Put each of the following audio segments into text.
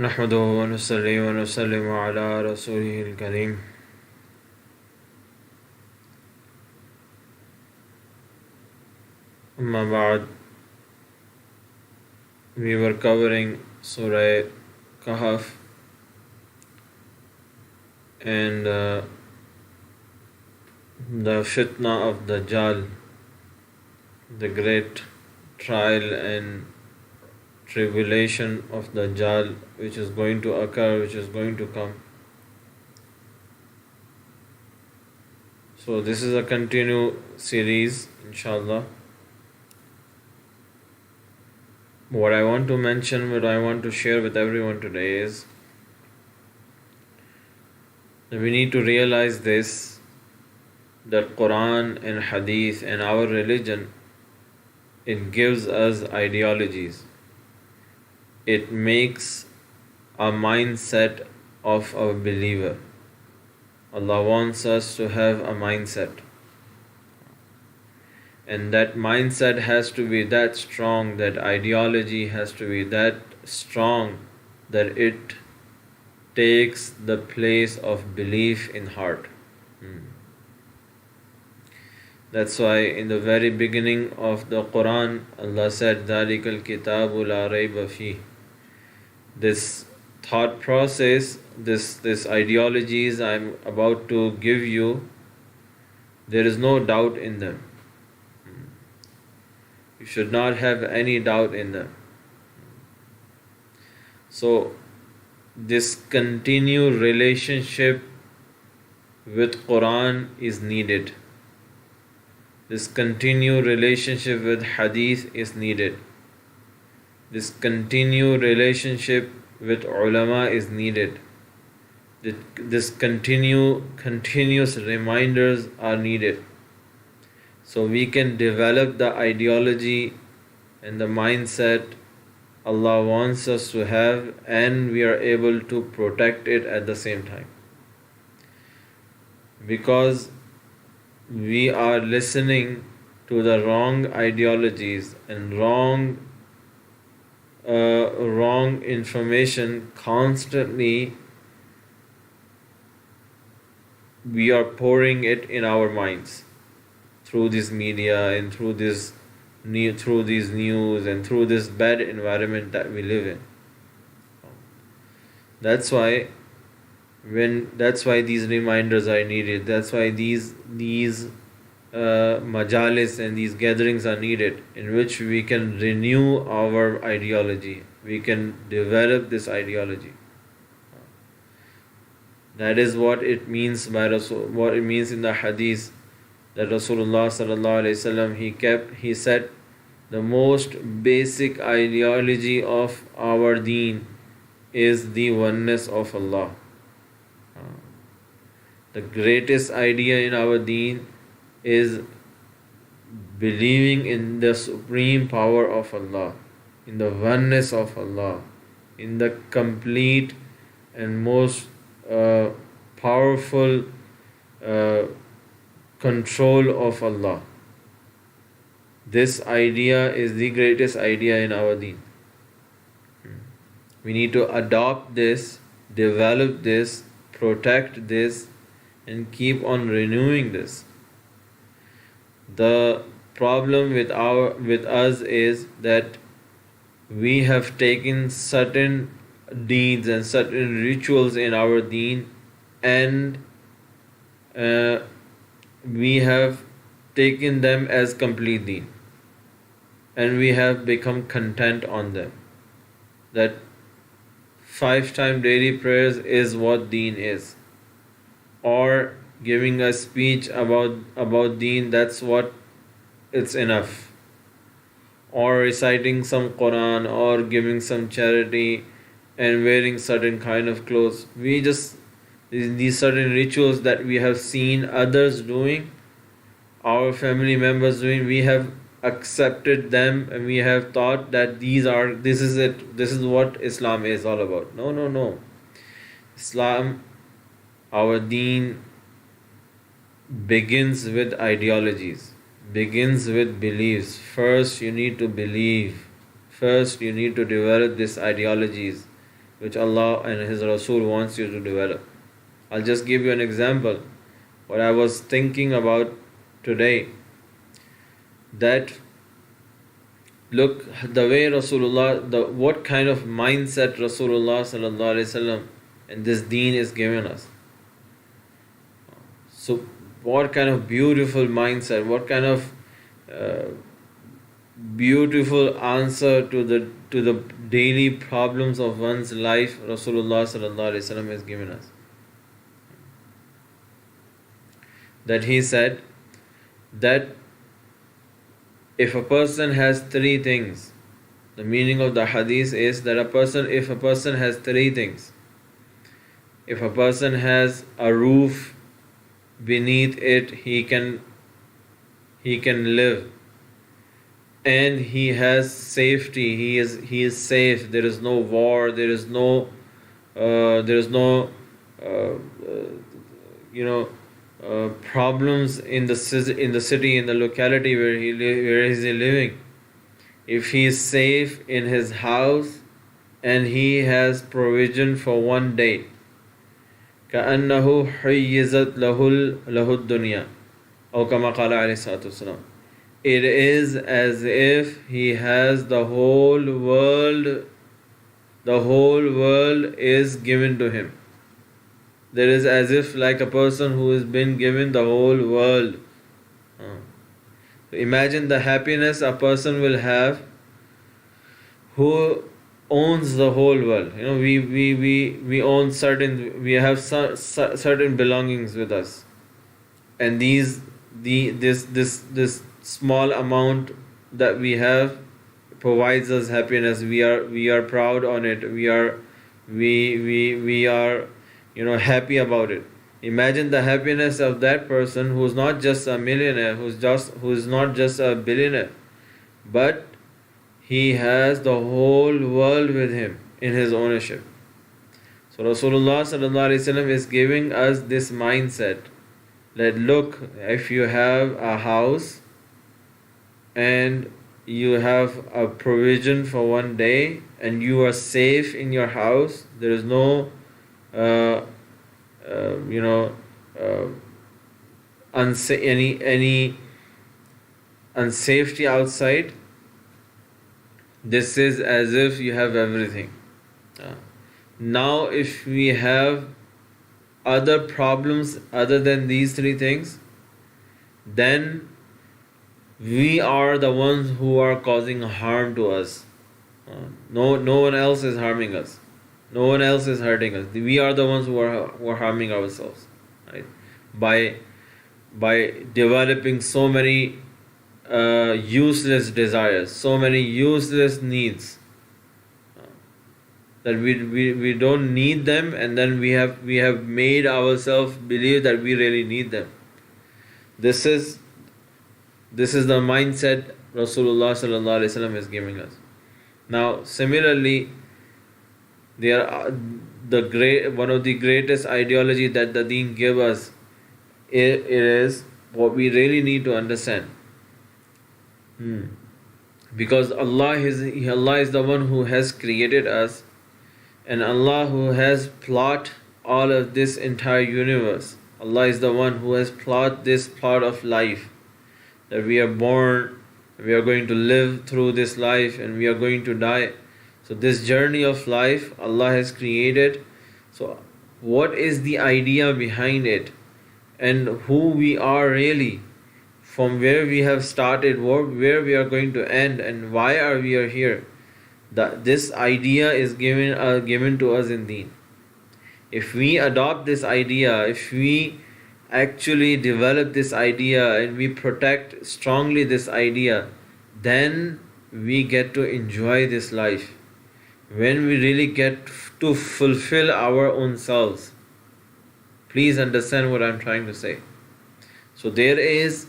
نحمده ونصلي ونسلم على رسوله الكريم أما بعد. We were covering Surah Kahf and the fitna of Dajjal, the great trial and tribulation of Dajjal which is going to occur, which is going to come. So this is a continued series, inshallah. What I want to mention, what I want to share with everyone today is that we need to realize this, that Quran and Hadith and our religion, it gives us ideologies. It makes a mindset of a believer. Allah wants us to have a mindset. And that mindset has to be that strong, that ideology has to be that strong that it takes the place of belief in heart. That's why in the very beginning of the Quran, Allah said, ذَلِكَ الْكِتَابُ لَا رَيْبَ فِيهِ. This thought process, this ideologies I'm about to give you, there is no doubt in them. You should not have any doubt in them. So, this continued relationship with Quran is needed. This continued relationship with Hadith is needed. This continued relationship with ulama is needed. This continuous reminders are needed. So we can develop the ideology and the mindset Allah wants us to have, and we are able to protect it at the same time. Because we are listening to the wrong ideologies and wrong information constantly, we are pouring it in our minds through this media and through these news and through this bad environment that we live in. That's why these reminders are needed. That's why these majalis and these gatherings are needed, in which we can renew our ideology. We can develop this ideology. That is what it means by Rasul, what it means in the hadith, that Rasulullah sallallahu alaihi wasallam he said, the most basic ideology of our deen is the oneness of Allah. The greatest idea in our deen is believing in the supreme power of Allah, in the oneness of Allah, in the complete and most powerful control of Allah. This idea is the greatest idea in our deen. We need to adopt this, develop this, protect this, and keep on renewing this. The problem with us is that we have taken certain deeds and certain rituals in our deen, and we have taken them as complete deen, and we have become content on them, that 5-time daily prayers is what deen is, or giving a speech about deen, that's what it's enough, or reciting some Quran, or giving some charity, and wearing certain kind of clothes. We just, these certain rituals that we have seen others doing, our family members doing, we have accepted them, and we have thought that this is it, this is what Islam is all about. No. Islam, our deen, begins with ideologies, begins with beliefs. First you need to believe, first you need to develop these ideologies, which Allah and His Rasul wants you to develop. I'll just give you an example. What I was thinking about today, that look, the way Rasulullah, what kind of mindset Rasulullah sallallahu alaihi wasallam and this deen is giving us. So what kind of beautiful mindset, what kind of beautiful answer to the daily problems of one's life Rasulullah sallallahu alaihi wasallam has given us. That he said that if a person has three things, the meaning of the hadith is that if a person has three things, if a person has a roof beneath it, he can live, and he has safety, he is safe, there is no war, there is no problems in the city, in the locality where is he living. If he is safe in his house and he has provision for one day, كأنه حيزت له الدنيا أو كما قال عليه الصلاة والسلام, it is as if he has the whole world is given to him. There is as if like a person who has been given the whole world. Imagine the happiness a person will have who owns the whole world. We own we have certain belongings with us, and this small amount that we have provides us happiness. We are proud on it. We are happy about it. Imagine the happiness of that person who's not just a millionaire, who's not just a billionaire, but he has the whole world with him in his ownership. So Rasulullah sallallahu alaihi wasallam is giving us this mindset that look, if you have a house and you have a provision for one day and you are safe in your house, there is no any unsafety outside. This is as if you have everything. Now if we have other problems other than these three things, then we are the ones who are causing harm to us. No one else is harming us. No one else is hurting us. We are the ones who are harming ourselves, right? By developing so many useless desires, so many useless needs, that we don't need them, and then we have made ourselves believe that we really need them. This is the mindset Rasulullah sallallahu alaihi wasallam is giving us. Now, similarly, one of the greatest ideology that the Deen gives us, it is what we really need to understand. Because Allah is the one who has created us, and Allah who has plotted all of this entire universe. Allah is the one who has plotted this plot of life, that we are born, we are going to live through this life, and we are going to die. So this journey of life Allah has created. So what is the idea behind it, and who we are really, from where we have started, where we are going to end, and why are we are here? This idea is given to us in Deen. If we adopt this idea, if we actually develop this idea and we protect strongly this idea, then we get to enjoy this life. When we really get to fulfill our own selves. Please understand what I'm trying to say. So there is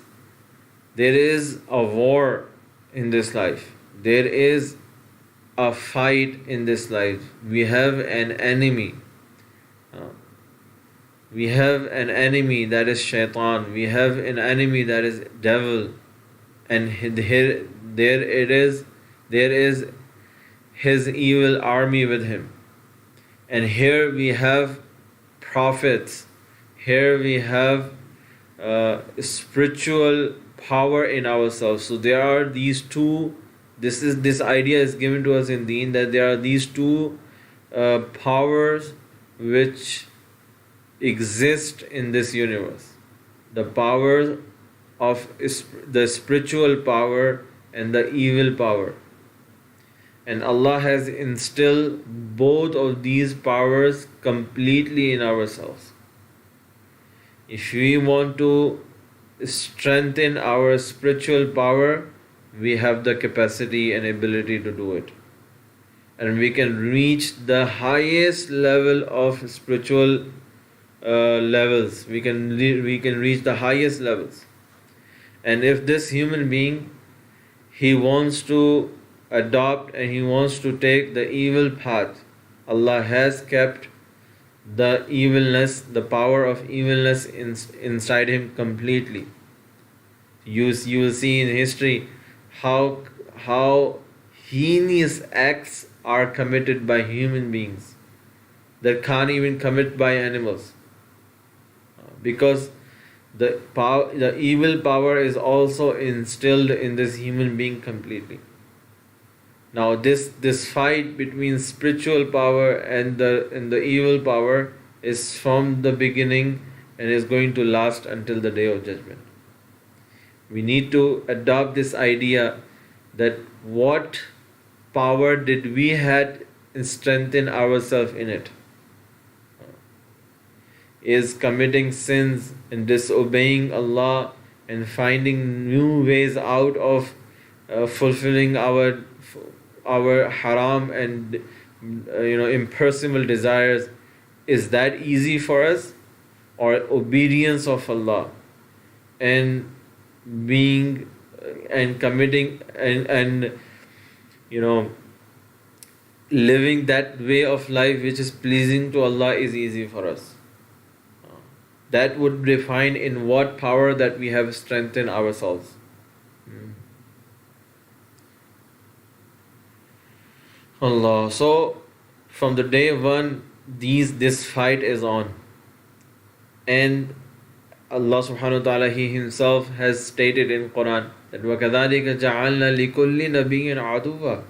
a war in this life. There is a fight in this life. We have an enemy. We have an enemy that is shaitan. We have an enemy that is devil. And there is his evil army with him. And here we have prophets, here we have spiritual power in ourselves. So there are these two. This idea is given to us in Deen, that there are these two powers which exist in this universe: the power of the spiritual power and the evil power. And Allah has instilled both of these powers completely in ourselves. If we want to strengthen our spiritual power, we have the capacity and ability to do it. And we can reach the highest level of spiritual levels. We can reach the highest levels. And if this human being, he wants to adopt and he wants to take the evil path, Allah has kept the evilness, the power of evilness inside him completely. You will see in history how heinous acts are committed by human beings that can't even commit by animals, because the evil power is also instilled in this human being completely. Now this fight between spiritual power and the evil power is from the beginning and is going to last until the day of judgment. We need to adopt this idea that what power did we had and strengthen ourselves in it? Is committing sins and disobeying Allah and finding new ways out of fulfilling our haram and impersonal desires. Is that easy for us? Or obedience of Allah and being and committing and living that way of life which is pleasing to Allah is easy for us? That would define in what power that we have strengthened ourselves. Allah. So from the day one, this fight is on. And Allah subhanahu wa ta'ala, He Himself has stated in Quran that وَكَذَلِكَ جَعَلْنَا لِكُلِّ نَبِيٍّ عَدُوًّا,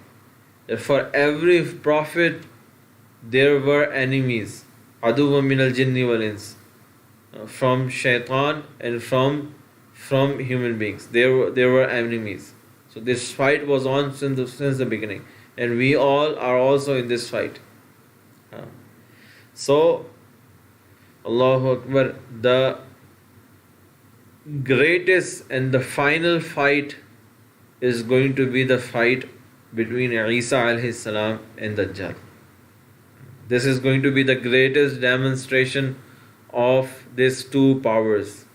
that for every prophet there were enemies. عَدُوًّا مِنَ الْجِنِّ وَالْإِنسِ, from shaitan and from human beings. There were enemies. So this fight was on since the beginning, and we all are also in this fight. So Allahu Akbar, the greatest and the final fight is going to be the fight between Isa alayhi salam and Dajjal. This is going to be the greatest demonstration of these two powers.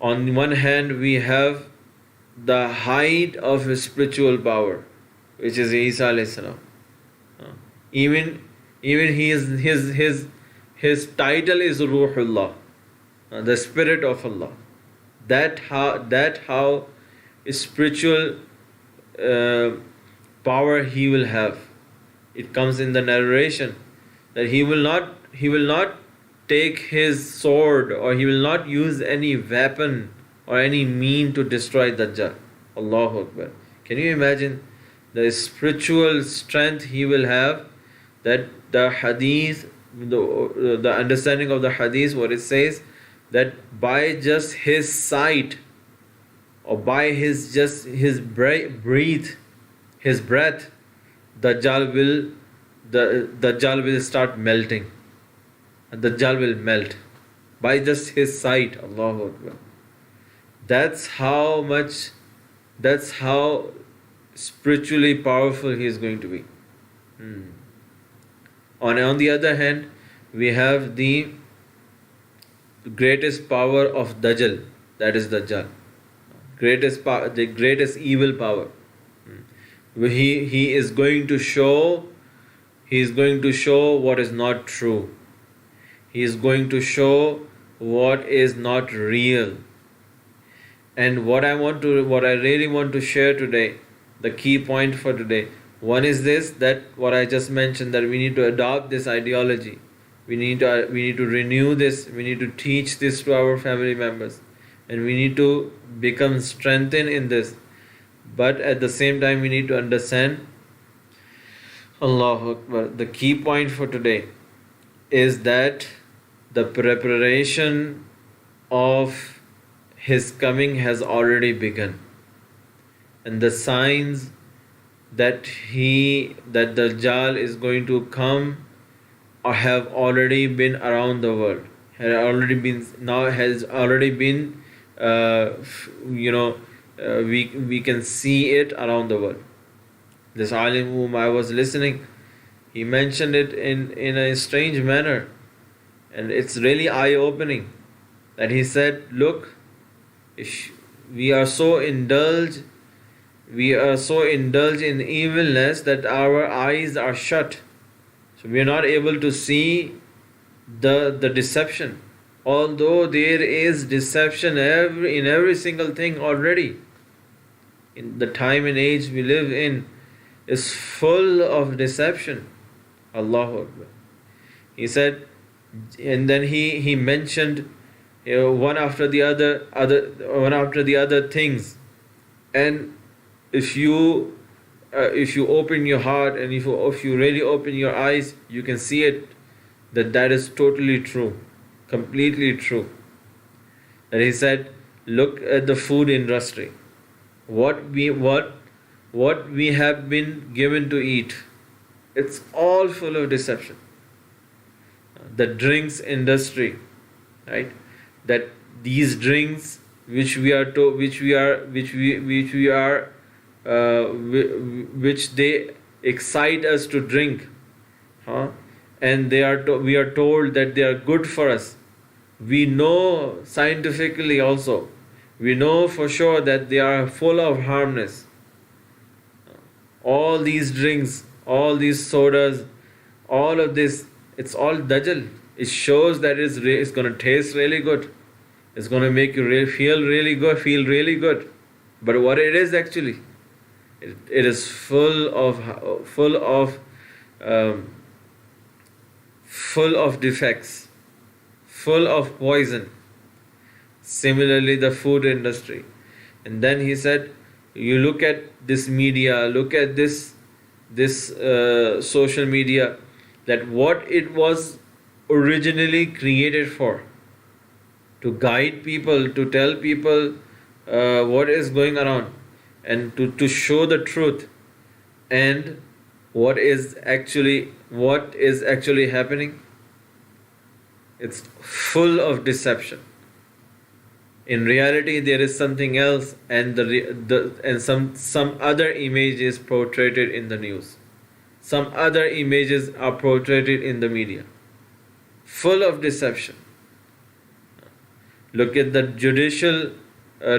On one hand, we have the height of spiritual power, which is Isa alayhi salam. Even his title is Ruhullah, the Spirit of Allah. That how spiritual power he will have. It comes in the narration that he will not take his sword, or he will not use any weapon or any mean to destroy Dajjal. Allahu Akbar. Can you imagine the spiritual strength he will have? That the hadith, the understanding of the hadith, what it says, that by just his sight, or by his breath, Dajjal will start melting. Dajjal will melt by just his sight. Allahu Akbar. That's how spiritually powerful he is going to be. On the other hand, we have the greatest power of Dajjal, that is Dajjal. The greatest evil power. He is going to show what is not true. He is going to show what is not real. And what I really want to share today, the key point for today, One is this, that what I just mentioned, that we need to adopt this ideology. We need to renew this. We need to teach this to our family members, and we need to become strengthened in this. But at the same time, we need to understand, Allahu Akbar. The key point for today is that the preparation of his coming has already begun, and the signs that Dajjal is going to come or have already been around the world. Has already been, we can see it around the world. This alim whom I was listening, he mentioned it in a strange manner, and it's really eye-opening. That he said, look, we are so indulged in evilness that our eyes are shut. So we are not able to see the deception. Although there is deception in every single thing already. In the time and age we live in is full of deception. Allahu Akbar. He said, and then he mentioned one after the other things. And if you open your heart, and if you really open your eyes, you can see it, that is totally true, completely true. And he said, look at the food industry, what we have been given to eat, it's all full of deception. The drinks industry, right? That these drinks which they excite us to drink, and we are told that they are good for us. We know scientifically also, we know for sure that they are full of harmness. All these drinks, all these sodas, all of this, it's all dajjal. It shows that it's going to taste really good. It's going to make you feel really good. But what it is actually, it is full of defects, full of poison. Similarly, the food industry. And then he said, you look at this media, look at this social media, that what it was originally created for, to guide people, to tell people what is going around, and to show the truth, and what is actually happening. It's full of deception. In reality, there is something else, and some other image is portrayed in the news. Some other images are portrayed in the media. Full of deception. Look at the judicial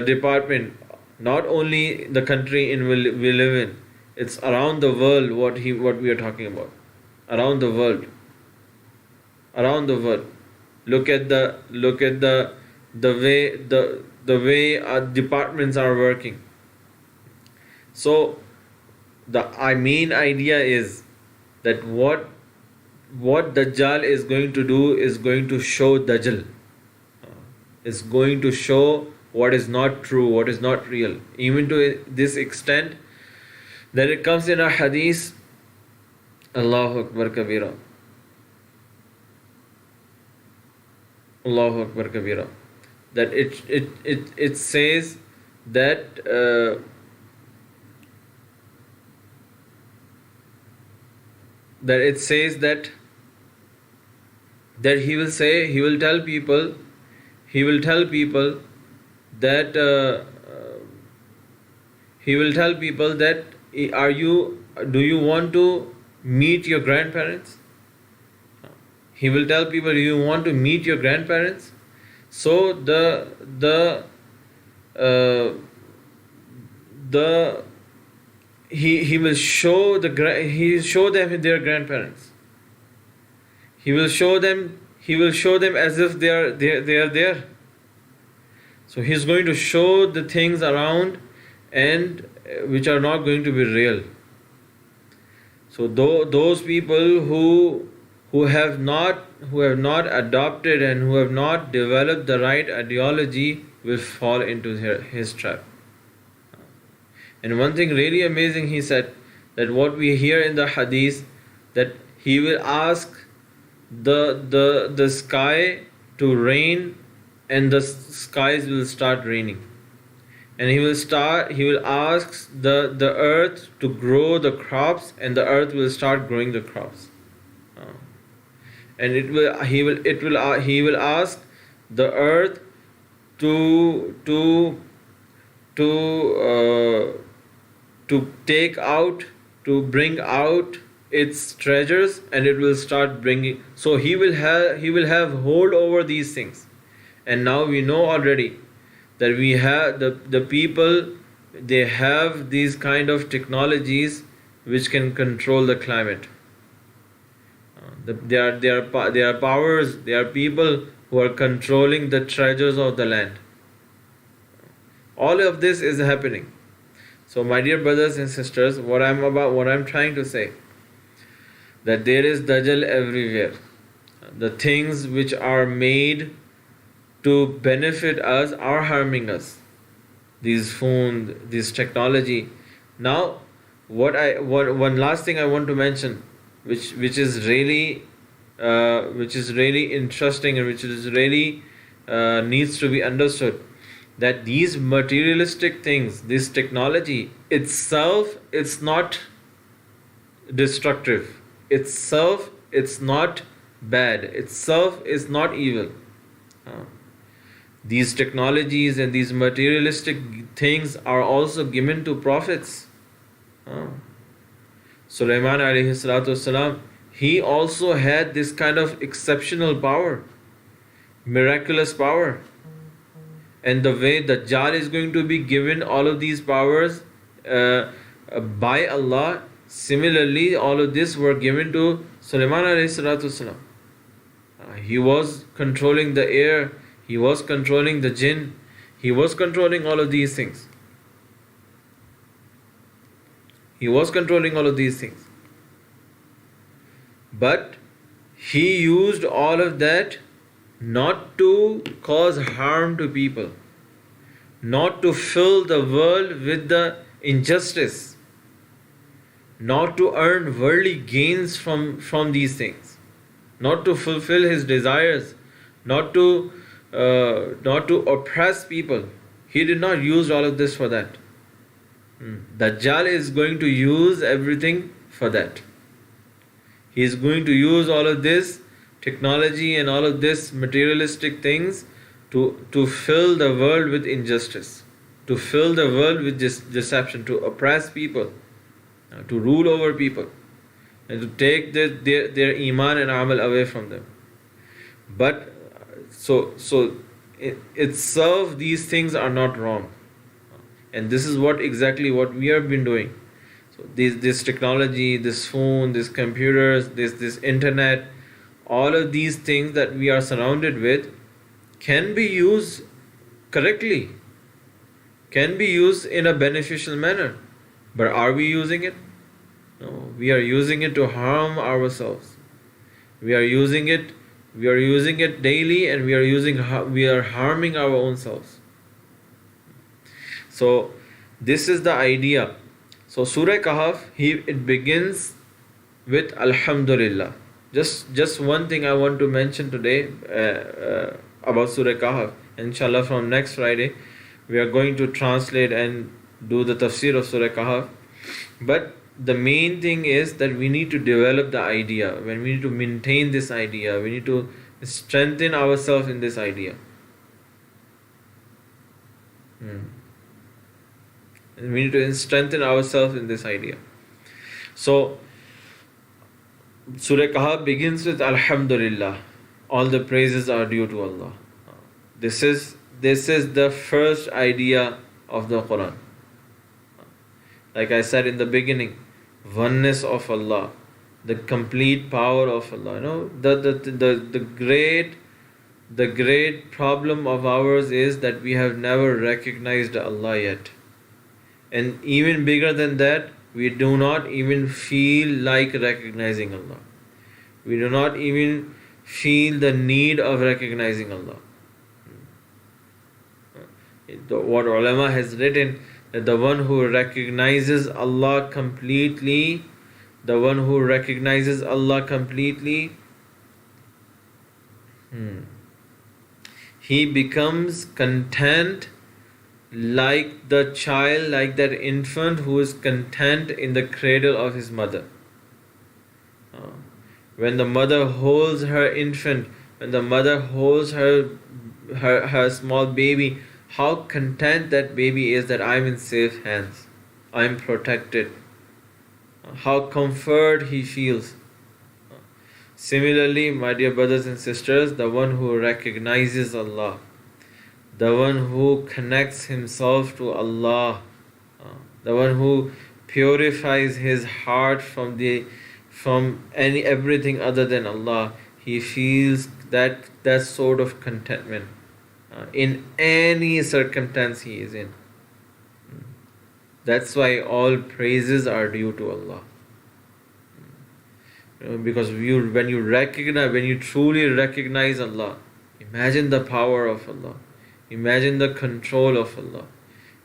department. Not only the country we live in, it's around the world. What we are talking about, around the world. Look at the way our departments are working. So the main idea is that what Dajjal is going to do is going to show Dajjal. Is going to show what is not true, what is not real. Even to this extent that it comes in a hadith, Allahu Akbar Kabira. Allahu Akbar Kabira. That it says that he will tell people that do you want to meet your grandparents? He will tell people, do you want to meet your grandparents? So he will show them their grandparents. He will show them as if they are there. So he's going to show the things around and which are not going to be real. So those people who have not adopted and who have not developed the right ideology will fall into his trap. And one thing really amazing, he said that what we hear in the hadith, that he will ask the sky to rain, and the skies will start raining. And he will ask the earth to grow the crops, and the earth will start growing the crops. Uh, and he will ask the earth to to to uh, to take out, to bring out its treasures, and it will start bringing. So he will have hold over these things. And now we know already that we have the people, they have these kind of technologies which can control the climate. They are powers, they are people who are controlling the treasures of the land. All of this is happening. So my dear brothers and sisters, what I'm trying to say, that there is Dajjal everywhere. The things which are made to benefit us are harming us. These phones, this technology. Now, one last thing I want to mention, which is really interesting, and which is really needs to be understood, that these materialistic things, this technology itself, it's not destructive. Itself, it's not bad. Itself is not evil. These technologies and these materialistic things are also given to prophets. Sulaiman alayhi salatu wasalam, he also had this kind of exceptional power, miraculous power. And the way Dajjal is going to be given all of these powers by Allah, similarly all of this were given to Sulaiman alayhi salatu wasalam. He was controlling the air, he was controlling the jinn, he was controlling all of these things. He was controlling all of these things. But he used all of that not to cause harm to people, not to fill the world with the injustice, not to earn worldly gains from these things, not to fulfill his desires, not to oppress people. He did not use all of this for that. Dajjal is going to use everything for that. He is going to use all of this technology and all of this materialistic things to fill the world with injustice, to fill the world with deception, to oppress people, to rule over people, and to take their iman and amal away from them. But so itself, these things are not wrong. And this is exactly what we have been doing. So this technology, this phone, this computers, this internet, all of these things that we are surrounded with can be used correctly, can be used in a beneficial manner. But are we using it? No, we are using it to harm ourselves. We are using it daily, and we are harming our own selves. So this is the idea. So Surah Kahf, it begins with Alhamdulillah. Just one thing I want to mention today about Surah Kahf. Inshallah, from next Friday, we are going to translate and do the tafsir of Surah Kahf. But the main thing is that we need to develop the idea. When we need to maintain this idea, we need to strengthen ourselves in this idea. And we need to strengthen ourselves in this idea. So Surah Kahf begins with Alhamdulillah. All the praises are due to Allah. This is the first idea of the Quran. Like I said in the beginning, oneness of Allah, the complete power of Allah. The great problem of ours is that we have never recognized Allah yet. And even bigger than that, we do not even feel like recognizing Allah. We do not even feel the need of recognizing Allah. What ulama has written, that the one who recognizes Allah completely, the one who recognizes Allah completely, he becomes content like the child, like that infant who is content in the cradle of his mother. When the mother holds her infant, when the mother holds her small baby, how content that baby is that I'm in safe hands, I'm protected. How comfort he feels. Similarly, my dear brothers and sisters, the one who recognizes Allah, the one who connects himself to Allah, the one who purifies his heart from everything other than Allah, he feels that sort of contentment in any circumstance he is in. That's why all praises are due to Allah. Because when you truly recognize Allah, imagine the power of Allah, imagine the control of Allah,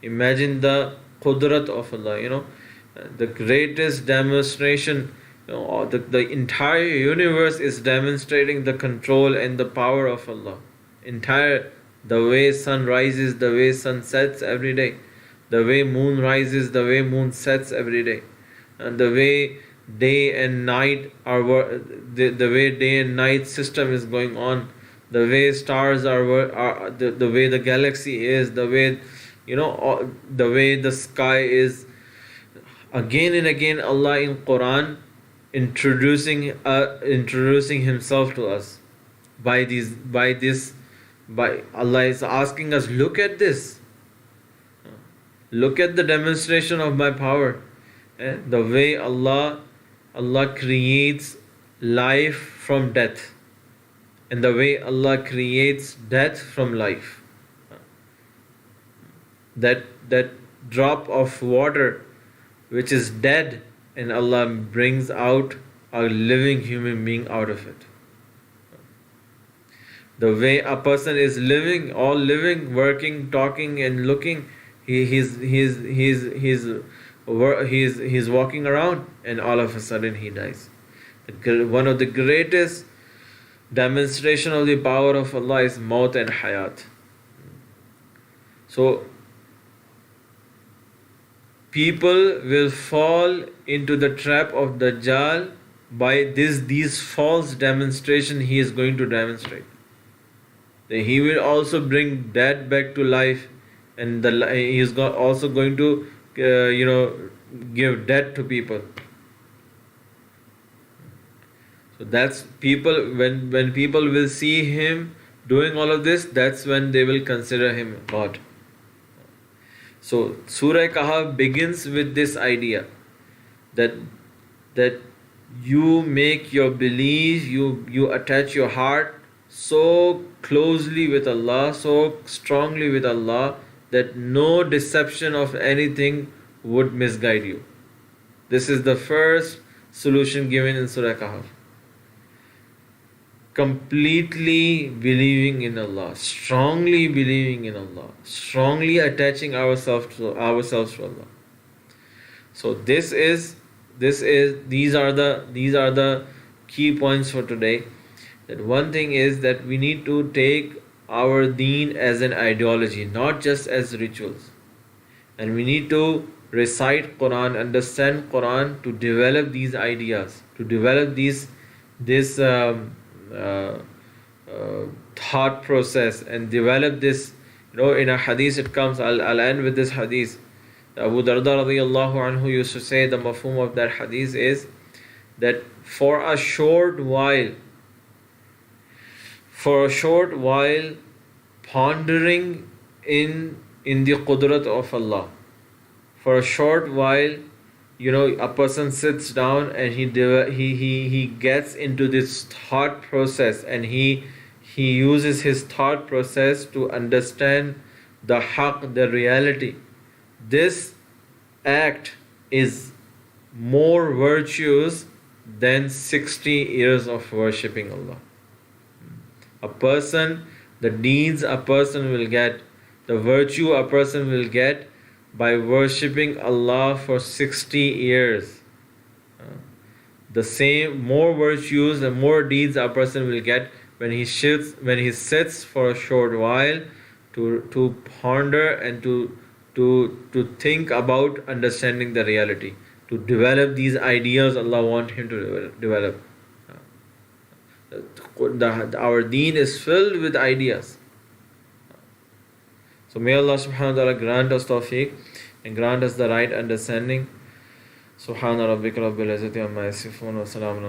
imagine the qudrat of Allah. The greatest demonstration. The entire universe is demonstrating the control and the power of Allah. The way sun rises, the way sun sets every day, the way moon rises, the way moon sets every day, and the way day and night the way day and night system is going on, the way stars are the way the galaxy is, the way the way the sky is. Again and again, Allah in Quran introducing himself to us by Allah is asking us, look at this, look at the demonstration of my power. The way Allah creates life from death, and the way Allah creates death from life. That drop of water which is dead, and Allah brings out a living human being out of it. The way a person is living, working, talking, and looking, he's walking around, and all of a sudden he dies. One of the greatest demonstration of the power of Allah is maut and hayat. So people will fall into the trap of Dajjal by these false demonstration he is going to demonstrate. He will also bring dead back to life, and he is also going to give death to people. So that's people, when people will see him doing all of this, that's when they will consider him God. So Surah Kahf begins with this idea that you make your belief, you attach your heart so closely with Allah, so strongly with Allah, that no deception of anything would misguide you. This is the first solution given in Surah Kahf. Completely believing in Allah, strongly believing in Allah, strongly attaching ourselves to Allah. So these are the key points for today. That one thing is that we need to take our deen as an ideology, not just as rituals. And we need to recite Quran, understand Quran, to develop these ideas, to develop this thought process, and develop this. In a hadith it comes, I'll end with this hadith. Abu Darda radiyallahu anhu used to say, the mafhum of that hadith is that for a short while pondering in the qudrat of Allah, for a short while, a person sits down and he gets into this thought process, and he uses his thought process to understand the haqq, the reality. This act is more virtues than 60 years of worshipping Allah. A person, the deeds a person will get, the virtue a person will get by worshipping Allah for 60 years. The same, more virtues and more deeds a person will get when he sits for a short while to ponder and to think about understanding the reality, to develop these ideas Allah want him to develop. Our deen is filled with ideas. So may Allah subhanahu wa ta'ala grant us tawfiq and grant us the right understanding. Subhana rabbika rabbil izzati amma yasifun wa salamun